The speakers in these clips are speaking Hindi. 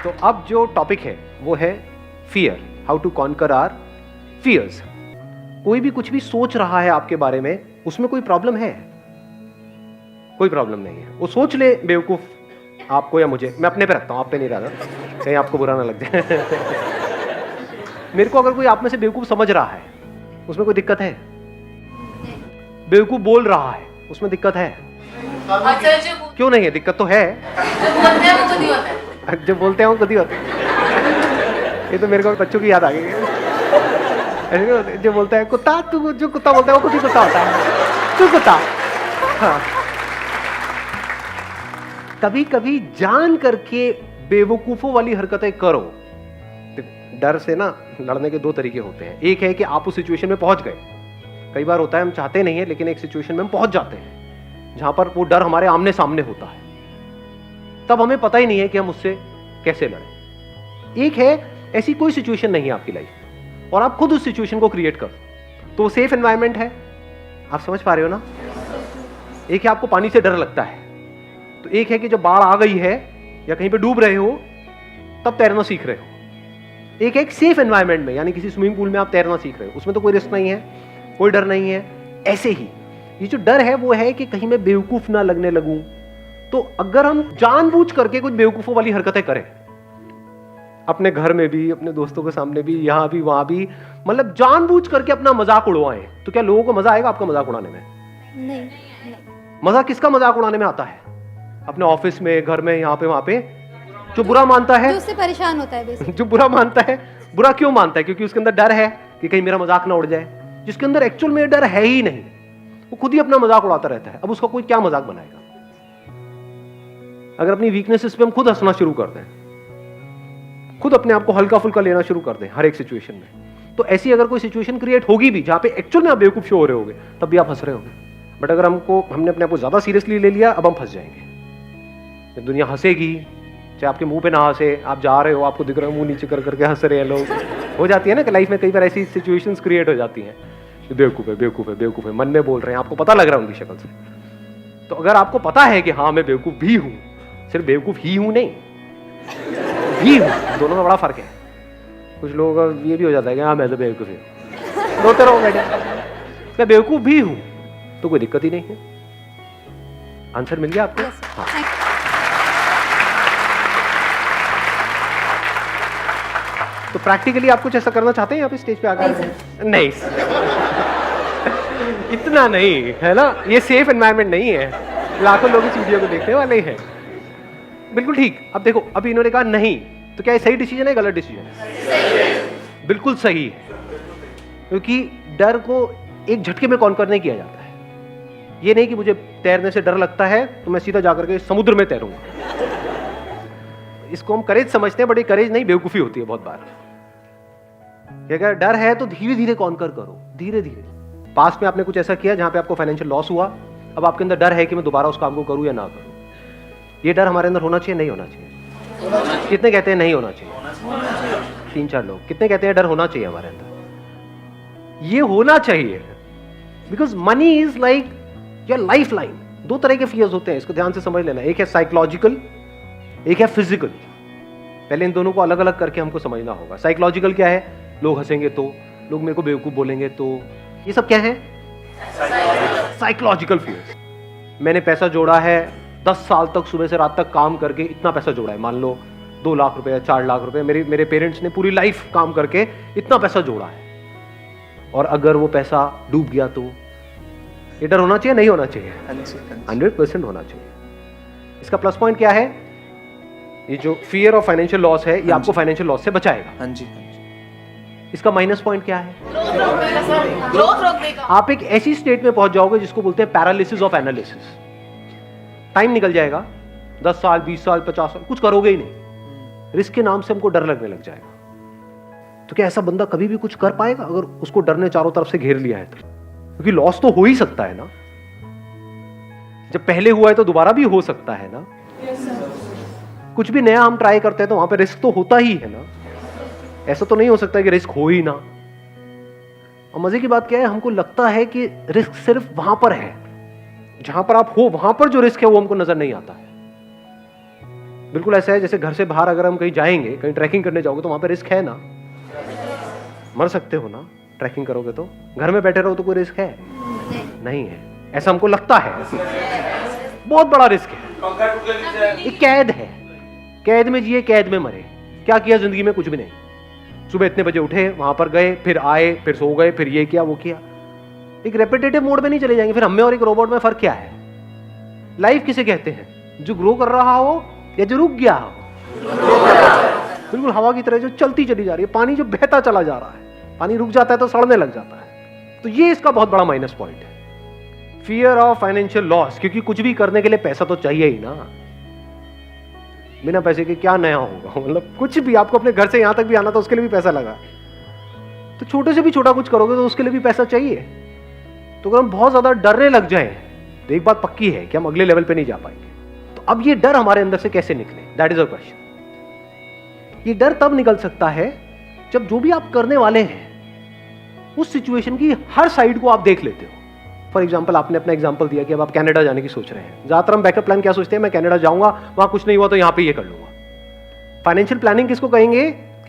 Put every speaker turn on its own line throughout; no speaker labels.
तो अब जो टॉपिक है वो है fear, how to conquer our fears. कोई भी कुछ भी सोच रहा है आपके बारे में, उसमें कोई प्रॉब्लम है? कोई प्रॉब्लम नहीं है। वो सोच ले बेवकूफ, आपको या मुझे, मैं अपने पे रखता हूं, आप पे नहीं रहा, कहीं आपको बुरा ना लग जाए। मेरे को अगर कोई आप में से बेवकूफ समझ रहा है, उसमें कोई दिक्कत है? बेवकूफ बोल रहा है, उसमें दिक्कत है? क्यों नहीं है? दिक्कत तो है। जब बोलते हैं वो कभी होता है। ये तो मेरे को बच्चों की याद आ गई है। ऐसे जो बोलता है कुत्ता, तू जो कुत्ता बोलता है वो खुद ही कुत्ता होता है, तू कुत्ता। हाँ। कभी कभी जान करके बेवकूफों वाली हरकतें करो। डर से ना लड़ने के दो तरीके होते हैं। एक है कि आप उस सिचुएशन में पहुंच गए। कई बार होता है हम चाहते नहीं है, लेकिन एक सिचुएशन में हम पहुंच जाते हैं जहां पर वो डर हमारे आमने सामने होता है, तब हमें पता ही नहीं है कि हम उससे कैसे लड़ें। एक है ऐसी कोई सिचुएशन नहीं है आपकी लाइफ और आप खुद उस सिचुएशन को क्रिएट कर, तो सेफ एनवायरनमेंट है। आप समझ पा रहे हो ना? एक है आपको पानी से डर लगता है, तो एक है कि जब बाढ़ आ गई है या कहीं पे डूब रहे हो तब तैरना सीख रहे हो। एक है सेफ एनवायरनमेंट में, यानी किसी स्विमिंग पूल में आप तैरना सीख रहे हो, उसमें तो कोई रिस्क नहीं है, कोई डर नहीं है। ऐसे ही ये जो डर है वो है कि कहीं मैं बेवकूफ ना लगने लगूं। तो अगर हम जानबूझ करके कुछ बेवकूफों वाली हरकतें करें, अपने घर में भी, अपने दोस्तों के सामने भी, यहां भी वहां भी, मतलब जानबूझ करके अपना मजाक उड़वाएं, तो क्या लोगों को मजा आएगा आपका मजाक उड़ाने में?
नहीं।
मजा किसका मजाक उड़ाने में आता है? अपने ऑफिस में, घर में, यहाँ पे वहां पे। जो बुरा मानता है,
जो उससे परेशान होता है बेसिकली।
जो बुरा मानता है, बुरा क्यों मानता है? क्योंकि उसके अंदर डर है कि कहीं मेरा मजाक ना उड़ जाए। जिसके अंदर एक्चुअल में डर है ही नहीं, वो खुद ही अपना मजाक उड़ाता रहता है। अब उसका कोई क्या मजाक बनाएगा? अगर अपनी वीकनेसेस पे हम खुद हंसना शुरू कर दें, खुद अपने आप को हल्का फुल्का लेना शुरू कर दें हर एक सिचुएशन में, तो ऐसी अगर कोई सिचुएशन क्रिएट होगी भी जहां पे एक्चुअल में आप बेवकूफ शो हो रहे होगे, तब भी आप हंस रहे होगे। बट अगर हमने अपने आप को ज्यादा सीरियसली ले लिया, अब हम फंस जाएंगे। दुनिया हंसेगी, चाहे आपके मुंह पे ना हंसे, आप जा रहे हो, आपको दिख रहा है मुंह नीचे कर करके हंस रहे हैं लोग। हो जाती है ना कि लाइफ में कई बार ऐसी सिचुएशंस क्रिएट हो जाती हैं, बेवकूफ है, बेवकूफ है, बेवकूफ है, मन में बोल रहे हैं, आपको पता लग रहा है उनकी शक्ल से। तो अगर आपको पता है कि हाँ मैं बेवकूफ भी हूं, सिर्फ बेवकूफ ही हूं नहीं, भी हूं, दोनों में बड़ा फर्क है। कुछ लोगों का ये भी हो जाता है कि हाँ मैं तो बेवकूफ हूं, रोते रहो बेटा, मैं बेवकूफ भी हूं, तो कोई दिक्कत ही नहीं है। आंसर मिल गया आपको? हाँ। तो प्रैक्टिकली आप कुछ ऐसा करना चाहते हैं यहाँ पे स्टेज पे आकर? नहीं, इतना नहीं है ना, ये सेफ एनवायरनमेंट नहीं है। लाखों लोग इस वीडियो को देखने वाले हैं। बिल्कुल ठीक। अब देखो, अभी इन्होंने कहा नहीं, तो क्या ये सही डिसीजन है, गलत डिसीजन है? बिल्कुल सही है, क्योंकि डर को एक झटके में कॉन्कर नहीं किया जाता है। ये नहीं कि मुझे तैरने से डर लगता है तो मैं सीधा जाकर के समुद्र में तैरूंगा। इसको हम करेज समझते हैं, बट ये करेज नहीं, बेवकूफी होती है बहुत बार। अगर डर है तो धीरे धीरे कॉन्कर करो, धीरे धीरे। पास्ट में आपने कुछ ऐसा किया जहां पे आपको फाइनेंशियल लॉस हुआ, अब आपके अंदर डर है कि मैं दोबारा उस काम को करूं या ना करूं। ये डर हमारे अंदर होना चाहिए, नहीं होना चाहिए? कितने कहते हैं नहीं होना चाहिए? 3-4 लोग। कितने कहते हैं डर होना चाहिए हमारे अंदर? ये होना चाहिए, because money is like your life line. दो तरह के फियर्स होते हैं, इसको ध्यान से समझ लेना। एक है साइकोलॉजिकल, एक है फिजिकल। पहले इन दोनों को अलग अलग करके हमको समझना होगा। साइकोलॉजिकल क्या है? लोग हंसेंगे तो, लोग मेरे को बेवकूफ बोलेंगे तो, ये सब क्या है? Psychological fears. मैंने पैसा जोड़ा है, 10 साल तक सुबह से रात तक काम करके इतना पैसा जोड़ा है, मान लो 2 लाख रुपए या 4 लाख रुपए। मेरे पेरेंट्स ने पूरी लाइफ काम करके इतना पैसा जोड़ा है, और अगर वो पैसा डूब गया तो? ये डर होना चाहिए, नहीं होना चाहिए? 100% होना चाहिए। इसका प्लस पॉइंट क्या है? ये जो फियर ऑफ फाइनेंशियल लॉस है, ये आपको फाइनेंशियल लॉस से बचाएगा। हाँ जी। इसका माइनस पॉइंट क्या है?
ग्रोथ रोक देगा।
आप एक ऐसी स्टेट में पहुंच जाओगे जिसको बोलते हैं पैरालिसिस ऑफ एनालिसिस। टाइम निकल जाएगा, 10 साल, 20 साल, 50 साल, कुछ करोगे ही नहीं। रिस्क के नाम से हमको डर लगने लग जाएगा। तो क्या ऐसा बंदा कभी भी कुछ कर पाएगा अगर उसको डर ने चारों तरफ से घेर लिया है तो? क्योंकि लॉस तो हो ही सकता है ना, जब पहले हुआ है तो दोबारा भी हो सकता है ना। कुछ भी नया हम ट्राई करते हैं तो वहां पे रिस्क तो होता ही है ना। ऐसा तो नहीं हो सकता कि रिस्क हो ही ना। और मजे की बात क्या है, हमको लगता है कि रिस्क सिर्फ वहां पर है, जहां पर आप हो वहां पर जो रिस्क है वो हमको नजर नहीं आता है। बिल्कुल ऐसा है जैसे घर से बाहर अगर हम कहीं जाएंगे, कहीं ट्रैकिंग करने जाओगे तो वहां पे रिस्क है ना, मर सकते हो ना ट्रैकिंग करोगे तो। घर में बैठे रहो तो कोई रिस्क है नहीं है, ऐसा हमको लगता है। बहुत बड़ा रिस्क है, ये कैद है, कैद में जिए कैद में मरे। क्या किया जिंदगी में? कुछ भी नहीं। सुबह इतने बजे उठे, वहां पर गए, फिर आए, फिर सो गए, फिर ये किया वो किया। एक रेपिटेटिव मोड में नहीं चले जाएंगे। फिर हमें और एक रोबोट में फर्क क्या है? लाइफ किसे कहते हैं? जो ग्रो कर रहा हो या जो रुक गया हो। बिल्कुल हवा की तरह जो चलती चली जा रही है, पानी जो बहता चला जा रहा है। पानी रुक जाता है तो सड़ने लग जाता है। तो ये इसका बहुत बड़ा माइनस पॉइंट है, फियर ऑफ फाइनेंशियल लॉस। क्योंकि कुछ भी करने के लिए पैसा तो चाहिए ही ना, बिना पैसे के क्या नया होगा? मतलब कुछ भी, आपको अपने घर से यहां तक भी आना तो उसके लिए भी पैसा लगा। तो छोटे से भी छोटा कुछ करोगे तो उसके लिए भी पैसा चाहिए। तो अगर हम बहुत ज्यादा डरने लग जाएं तो एक बात पक्की है कि हम अगले लेवल पे नहीं जा पाएंगे। तो अब ये डर हमारे अंदर से कैसे निकले? That is a question. ये डर तब निकल सकता है जब जो भी आप करने वाले हैं उस सिचुएशन की हर साइड को आप देख लेते हो। फॉर एग्जाम्पल, आपने अपना एग्जाम्पल दिया कि अब आप कनाडा जाने की सोच रहे हैं। ज्यादातर हम बैकअप प्लान क्या सोचते हैं? मैं कनाडा जाऊंगा, वहां कुछ नहीं हुआ तो यहां पे ये कर लूंगा। फाइनेंशियल प्लानिंग किसको कहेंगे?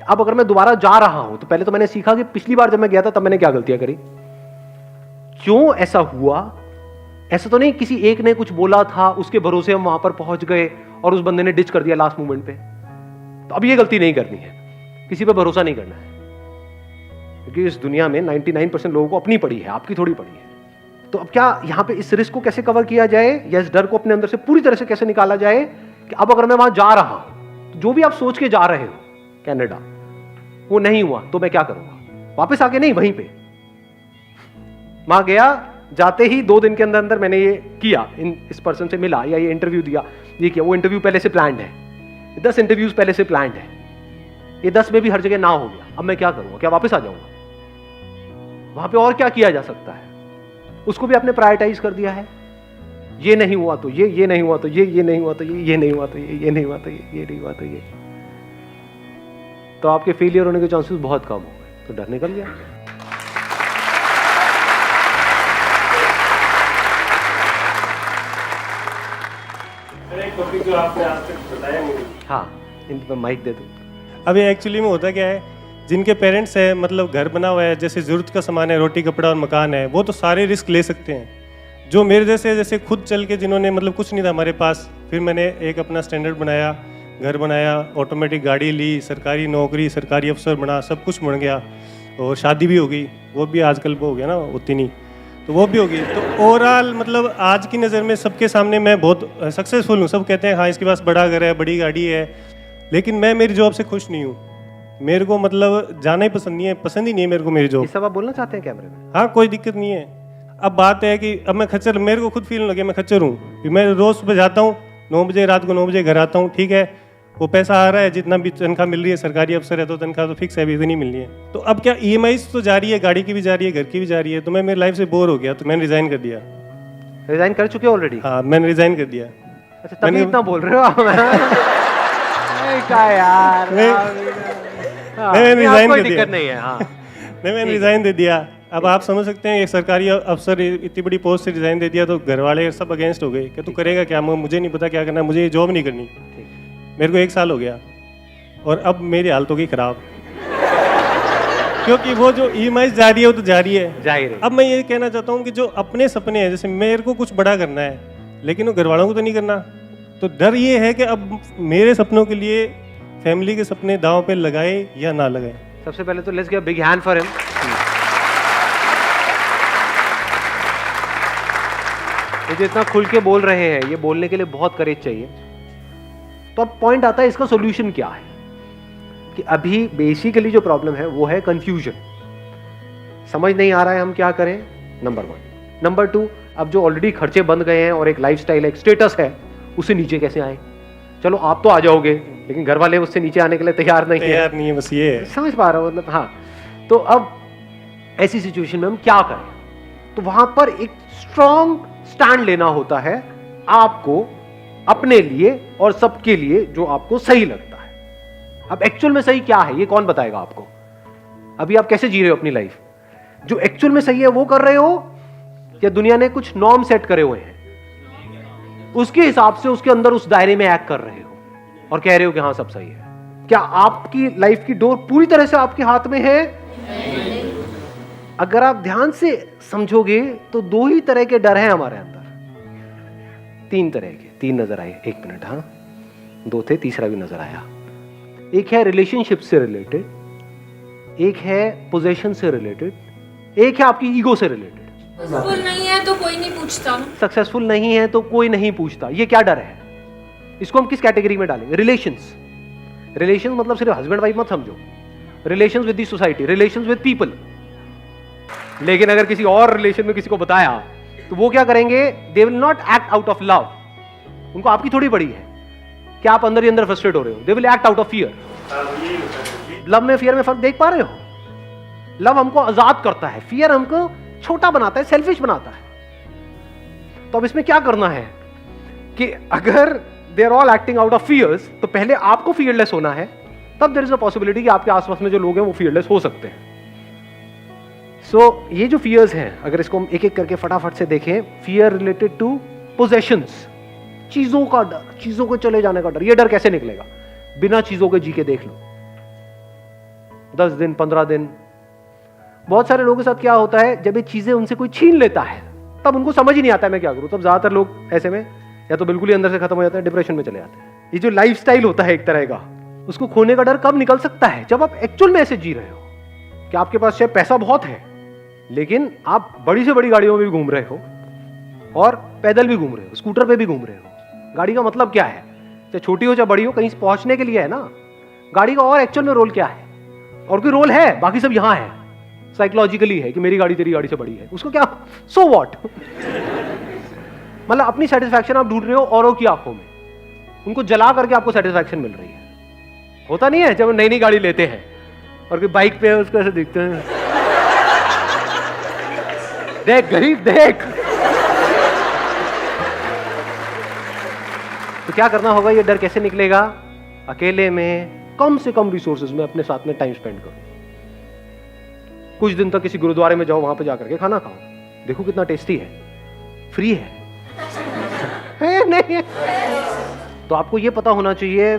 अब अगर मैं दोबारा जा रहा हूं तो पहले तो मैंने सीखा कि पिछली बार जब मैं गया था तब मैंने क्या गलतियां करी, क्यों ऐसा हुआ। ऐसा तो नहीं किसी एक ने कुछ बोला था, उसके भरोसे हम वहां पर पहुंच गए और उस बंदे ने डिच कर दिया लास्ट मोमेंट पे। तो अब ये गलती नहीं करनी है, किसी पे भरोसा नहीं करना है। क्योंकि इस दुनिया में 99% लोगों को अपनी पड़ी है, आपकी थोड़ी पड़ी है। तो अब क्या यहां पे इस रिस्क को कैसे कवर किया जाए, या इस डर को अपने अंदर से पूरी तरह से कैसे निकाला जाए कि अब अगर मैं वहां जा रहा हूं तो जो भी आप सोच के जा रहे हो कनाडा, वो नहीं हुआ तो मैं क्या करूंगा? वापस आके नहीं, वहीं पे वहां गया, जाते ही 2 दिन के अंदर अंदर मैंने ये किया, इस पर्सन से मिला या ये इंटरव्यू दिया, ये किया। वो इंटरव्यू पहले से प्लान्ड है, 10 इंटरव्यूज पहले से प्लान्ड है, ये 10 में भी हर जगह ना हो गया। अब मैं क्या करूंगा? क्या वापस आ जाऊंगा? वहां पे और क्या किया जा सकता है? उसको भी आपने प्रायोरिटाइज कर दिया है। ये नहीं हुआ तो ये नहीं हुआ तो ये नहीं हुआ तो ये नहीं हुआ तो ये नहीं हुआ तो ये नहीं हुआ तो ये। तो आपके फेलियर होने के चांसेस बहुत कम हो गए। तो डर निकल गया।
एक टॉपिक जो आपने आज तक बताया नहीं।
हाँ, इन पर माइक दे दो।
अभी एक्चुअली में होता क्या है, जिनके पेरेंट्स है, मतलब घर बना हुआ है, जैसे ज़रूरत का सामान है, रोटी कपड़ा और मकान है, वो तो सारे रिस्क ले सकते हैं। जो मेरे जैसे खुद चल के, जिन्होंने मतलब कुछ नहीं था हमारे पास, फिर मैंने एक अपना स्टैंडर्ड बनाया, घर बनाया, ऑटोमेटिक गाड़ी ली, सरकारी नौकरी, सरकारी अफसर बना, सब कुछ बन गया और शादी भी हो गई। वो भी आजकल वो हो गया ना, उतनी नहीं, तो वो भी हो गई। तो ओवरऑल मतलब आज की नज़र में सबके सामने मैं बहुत सक्सेसफुल हूँ। सब कहते हैं हाँ इसके पास बड़ा घर है, बड़ी गाड़ी है, लेकिन मैं मेरी जॉब से खुश नहीं हूँ। मेरे को मतलब जाना ही पसंद नहीं है, पसंद ही नहीं है मेरे को मेरी जॉब।
ये सब आप बोलना चाहते हैं कैमरे में?
हाँ, कोई दिक्कत नहीं है। अब बात है कि अब मैं खच्चर, मेरे को खुद फील लगे मैं खच्चर हूँ। मैं रोज़ सुबह जाता हूँ 9 बजे, रात को 9 बजे घर आता हूँ। ठीक है, वो पैसा आ रहा है, जितना भी तनख्वाह मिल रही है, सरकारी अफसर है तो तनख्वाह तो फिक्स है, अभी इतनी मिल रही है। तो अब क्या EMI तो जा रही है, गाड़ी की भी जा रही है, घर की भी जा रही है। तो मैं मेरी लाइफ से बोर हो गया, तो मैंने रिज़ाइन कर दिया।
रिजाइन कर चुके ऑलरेडी?
हाँ, मैंने रिज़ाइन कर दिया।
अच्छा, तभी इतना बोल रहे हो आप? क्या यार,
मैंने रिजाइन
कोई
कर दिया।
दिक्कत नहीं है। हाँ,
नहीं, मैंने रिज़ाइन दे दिया। अब आप समझ सकते हैं, एक सरकारी अफसर इतनी बड़ी पोस्ट से रिज़ाइन दे दिया तो घर वाले सब अगेंस्ट हो गए कि तू करेगा क्या? मुझे नहीं पता क्या करना, मुझे ये जॉब नहीं करनी। मेरे को 1 साल हो गया और अब मेरी हालत हो गई ख़राब, क्योंकि वो जो EMI जा रही है वो तो जा रही है,
जाहिर है।
अब मैं ये कहना चाहता हूँ कि जो अपने सपने हैं, जैसे मेरे को कुछ बड़ा करना है लेकिन वो घर वालों को तो नहीं करना, तो डर ये है कि अब मेरे सपनों के लिए फैमिली के सपने दांव पे लगाए या ना लगाए।
सबसे पहले तो let's give a big hand for him. ये जो इतना खुल के बोल रहे हैं, ये बोलने के लिए बहुत करेज चाहिए। तो अब पॉइंट आता है, इसका सॉल्यूशन क्या है? कि अभी बेसिकली जो प्रॉब्लम है वो है कंफ्यूजन। समझ नहीं आ रहा है हम क्या करें, नंबर 1। नंबर 2, अब जो ऑलरेडी खर्चे बंद गए हैं और एक लाइफस्टाइल, एक स्टेटस है, उससे नीचे कैसे आए? चलो आप तो आ जाओगे, लेकिन घर वाले उससे नीचे आने के लिए तैयार नहीं है।
बस ये है।
समझ पा रहा हूँ मतलब। हाँ, तो अब ऐसी सिचुएशन में हम क्या करें? तो वहां पर एक स्ट्रॉन्ग स्टैंड लेना होता है आपको, अपने लिए और सबके लिए, जो आपको सही लगता है। अब एक्चुअल में सही क्या है ये कौन बताएगा आपको? अभी आप कैसे जी रहे हो अपनी लाइफ? जो एक्चुअल में सही है वो कर रहे हो, या दुनिया ने कुछ नॉर्म सेट करे हुए हैं उसके हिसाब से उसके अंदर उस दायरे में एक्ट कर रहे हो? और कह रहे हो कि हाँ सब सही है। क्या आपकी लाइफ की डोर पूरी तरह से आपके हाथ में है? अगर आप ध्यान से समझोगे तो दो ही तरह के डर हैं हमारे अंदर, तीन तरह के, तीन नजर आए, एक मिनट, हाँ दो थे, तीसरा भी नजर आया। एक है रिलेशनशिप से रिलेटेड, एक है पोजेशन से रिलेटेड, एक है आपकी ईगो से रिलेटेड।
सक्सेसफुल नहीं है तो कोई नहीं पूछता।
सक्सेसफुल नहीं है तो कोई नहीं पूछता, ये क्या डर है? इसको हम किस कैटेगरी में डालेंगे? रिलेशंस। रिलेशंस मतलब सिर्फ हस्बैंड वाइफ मत समझो, relations with the society, relations with people. लेकिन अगर किसी और रिलेशन में किसी को बताया तो वो क्या करेंगे? They will not act out of love, उनको आपकी थोड़ी पड़ी है कि आप अंदर ही अंदर फ्रस्ट्रेट हो रहे हो, they will act out of fear. Love में फियर में फर्क देख पा रहे हो? लव हमको आजाद करता है, फियर हमको छोटा बनाता है, सेल्फिश बनाता है। तो अब इसमें क्या करना है कि अगर they are all acting out of fears तो पहले आपको फियरलेस होना है, तब देयर इज अ पॉसिबिलिटी कि आपके आसपास में जो लोग हैं वो फियरलेस हो सकते हैं। ये जो फियर्स हैं, अगर इसको हम एक एक करके फटाफट से देखें, फियर रिलेटेड टू पोजेशंस, चीजों का डर, चीजों को चले जाने का डर। ये डर कैसे निकलेगा? बिना चीजों के जी के देख लो, 10 दिन 15 दिन। बहुत सारे लोगों के साथ क्या होता है, जब ये चीजें उनसे कोई छीन लेता है तब उनको समझ ही नहीं आता है मैं क्या करूं। तब ज्यादातर लोग ऐसे में या तो बिल्कुल ही अंदर से खत्म हो जाते हैं, डिप्रेशन में चले जाते हैं। ये जो लाइफस्टाइल होता है एक तरह का, उसको खोने का डर कब निकल सकता है? जब आप एक्चुअल में ऐसे जी रहे हो कि आपके पास शायद पैसा बहुत है, लेकिन आप बड़ी से बड़ी गाड़ियों में भी घूम रहे हो और पैदल भी घूम रहे हो, स्कूटर पे भी घूम रहे हो। गाड़ी का मतलब क्या है? चाहे छोटी हो चाहे बड़ी हो, कहीं पहुंचने के लिए है ना। गाड़ी का और एक्चुअल में रोल क्या है? और कोई रोल है? बाकी सब यहां है, साइकोलॉजिकली है कि मेरी गाड़ी तेरी गाड़ी से बड़ी है, उसको क्या, सो व्हाट। मतलब अपनी सेटिस्फैक्शन आप ढूंढ रहे हो औरों की आंखों में, उनको जला करके आपको सेटिस्फैक्शन मिल रही है। होता नहीं है जब नई नई गाड़ी लेते हैं और कोई बाइक पे है उसको ऐसे दिखते हैं, देख गरीब देख। तो क्या करना होगा? ये डर कैसे निकलेगा? अकेले में कम से कम रिसोर्सेज में अपने साथ में टाइम स्पेंड करो। कुछ दिन तक किसी गुरुद्वारे में जाओ, वहां पे जाकर के खाना खाओ, देखो कितना टेस्टी है, फ्री है, है नहीं है? तो आपको ये पता होना चाहिए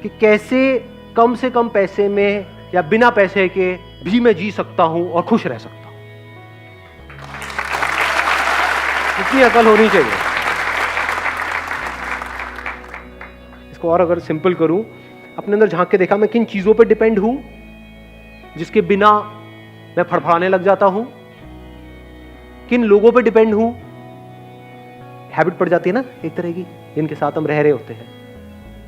कि कैसे कम से कम पैसे में या बिना पैसे के भी मैं जी सकता हूं और खुश रह सकता हूं। इतनी अकल होनी चाहिए। इसको और अगर सिंपल करूं, अपने अंदर झांक के देखा मैं किन चीजों पे डिपेंड हूं जिसके बिना मैं फड़फड़ाने लग जाता हूं, किन लोगों पे डिपेंड हूं। हैबिट पड़ जाती है ना एक तरह की, जिनके साथ हम रह रहे होते हैं,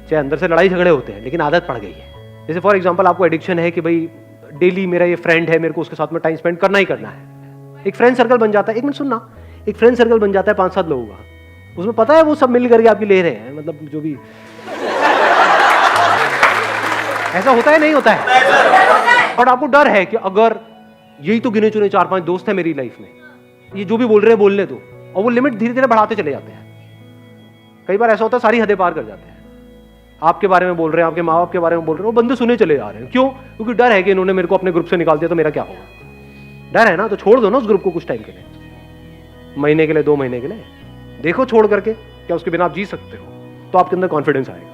चाहे अंदर से लड़ाई झगड़े होते हैं लेकिन आदत पड़ गई है। जैसे फॉर एग्जांपल आपको एडिक्शन है कि भाई डेली मेरा ये फ्रेंड है, मेरे को उसके साथ में टाइम स्पेंड करना ही करना है। एक फ्रेंड सर्कल बन जाता है, एक मिनट सुनना, एक फ्रेंड सर्कल बन जाता है 5-7 लोगों का, उसमें पता है वो सब मिल करके आपकी ले रहे हैं, मतलब जो भी ऐसा होता है नहीं होता है। और आपको डर है कि अगर यही तो गिने चुने 4-5 दोस्त हैं मेरी लाइफ में, ये जो भी बोल रहे हैं बोलने दो, और वो लिमिट धीरे धीरे बढ़ाते चले जाते हैं। कई बार ऐसा होता है सारी हदें पार कर जाते हैं, आपके बारे में बोल रहे हैं, आपके माँ बाप के बारे में बोल रहे हैं, वो बंदे सुने चले जा रहे हैं। क्यों? क्योंकि डर है कि इन्होंने मेरे को अपने ग्रुप से निकाल दिया तो मेरा क्या होगा। डर है ना, तो छोड़ दो ना उस ग्रुप को कुछ टाइम के लिए, महीने के लिए, 2 महीने के लिए देखो छोड़ करके क्या उसके बिना आप जी सकते हो, तो आपके अंदर कॉन्फिडेंस आएगा।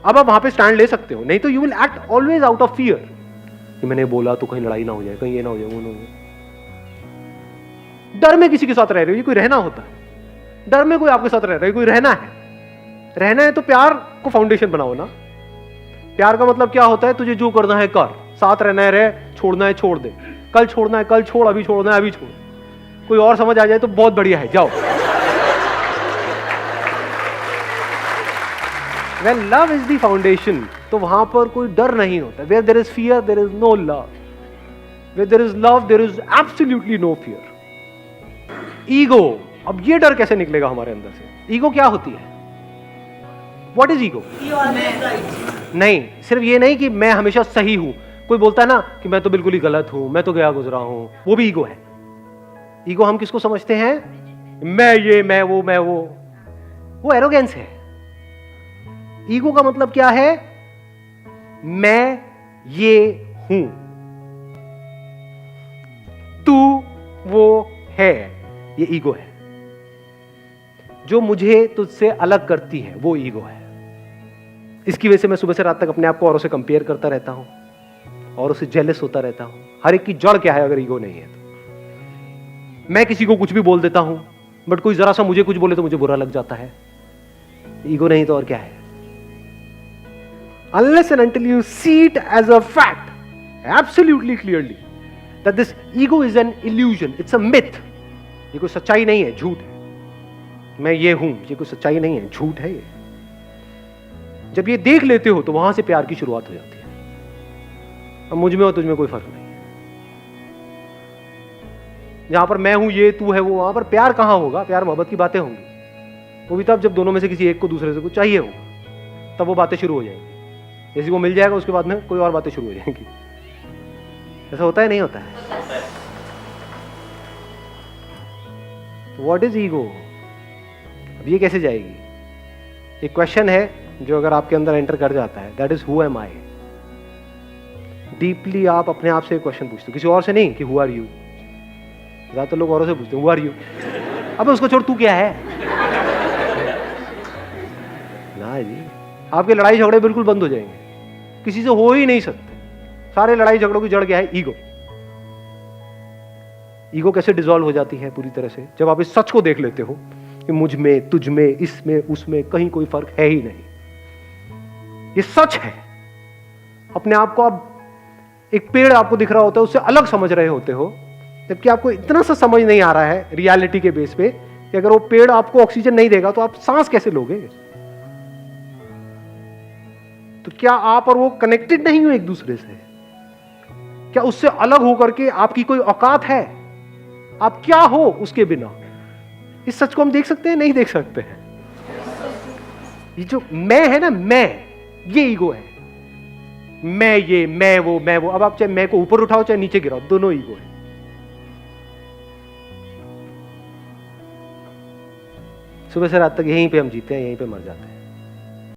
अब आप वहां पे स्टैंड ले सकते हो, नहीं तो you will act always out of fear कि मैंने बोला तो कहीं लड़ाई ना हो जाए, कहीं ये ना हो जाए, वो ना हो जाए। डर में किसी के साथ रह रहे हो, ये कोई रहना होता है? डर में कोई आपके साथ रह रहा है, कोई रहना है? रहना है तो प्यार को फाउंडेशन बनाओ ना। प्यार का मतलब क्या होता है? तुझे जो करना है कर, साथ रहना है रह, छोड़ना है छोड़ दे, कल छोड़ना है कल छोड़, अभी छोड़ना है अभी छोड़। कोई और समझ आ जाए तो बहुत बढ़िया है, जाओ। When love is the foundation, तो वहां पर कोई डर नहीं होता। Where there is fear, there is no love. Where there is love, there is absolutely no fear. Ego, अब ये डर कैसे निकलेगा हमारे अंदर से? ईगो क्या होती है? What is ego? नहीं, सिर्फ ये नहीं कि मैं हमेशा सही हूं। कोई बोलता है ना कि मैं तो बिल्कुल ही गलत हूं, मैं तो गया गुजरा हूं, वो भी ईगो है। ईगो हम किसको समझते हैं? मैं ये, मैं वो एरोगेंस है। ईगो का मतलब क्या है? मैं ये हूं, तू वो है, ये ईगो है। जो मुझे तुझसे अलग करती है वो ईगो है। इसकी वजह से मैं सुबह से रात तक अपने आप को औरों से कंपेयर करता रहता हूं, औरों से जेलस होता रहता हूं। हर एक की जड़ क्या है अगर ईगो नहीं है तो? मैं किसी को कुछ भी बोल देता हूं, बट कोई जरा सा मुझे कुछ बोले तो मुझे बुरा लग जाता है। ईगो नहीं तो और क्या है? Unless and until you see it as a fact, absolutely clearly, that this ego is an illusion, it's a myth. ये कोई सच्चाई नहीं है, झूठ है। मैं ये हूं, ये कोई सच्चाई नहीं है, झूठ है ये। जब ये देख लेते हो तो वहां से प्यार की शुरुआत हो जाती है। अब मुझ में और तुझ में कोई फर्क नहीं। जहां पर मैं हूं, ये तू है वो, वहां पर प्यार कहां होगा? प्यार मोहब्बत की बातें होंगी। वो भी तब जब दोनों में से किसी एक को दूसरे से कुछ चाहिए होगा, तब वो बातें शुरू हो जाएंगी। जैसे वो मिल जाएगा उसके बाद में कोई और बातें शुरू हो जाएंगी। ऐसा होता है नहीं होता है? What is ego? अब ये कैसे जाएगी? एक क्वेश्चन है जो अगर आपके अंदर एंटर कर जाता है, that is who am I. Deeply आप अपने आप से एक क्वेश्चन पूछते हो, किसी और से नहीं कि हु आर यू। ज्यादातर लोग औरों से पूछते हैं हु आर यू। अब उसको छोड़, तू क्या है ना जी। आपके लड़ाई झगड़े बिल्कुल बंद हो जाएंगे, किसी से हो ही नहीं सकते। सारे लड़ाई झगड़ों की जड़ क्या है? ईगो। ईगो कैसे डिसॉल्व हो जाती है पूरी तरह से? जब आप इस सच को देख लेते हो कि मुझ में, तुझ में, इसमें, उसमें कहीं कोई फर्क है ही नहीं। ये सच है। अपने आप को आप, एक पेड़ आपको दिख रहा होता है, उससे अलग समझ रहे होते हो, जबकि आपको इतना सा समझ नहीं आ रहा है रियलिटी के बेस पे कि अगर वो पेड़ आपको ऑक्सीजन नहीं देगा तो आप सांस कैसे लोगे? तो क्या आप और वो कनेक्टेड नहीं हो एक दूसरे से? क्या उससे अलग होकर के आपकी कोई औकात है? आप क्या हो उसके बिना? इस सच को हम देख सकते हैं? नहीं देख सकते हैं। ये जो मैं है ना, मैं, ये ईगो है। मैं ये, मैं वो। अब आप चाहे मैं को ऊपर उठाओ चाहे नीचे गिराओ, दोनों ईगो है। सुबह से रात तक यहीं पे हम जीते हैं, यहीं पे मर जाते हैं।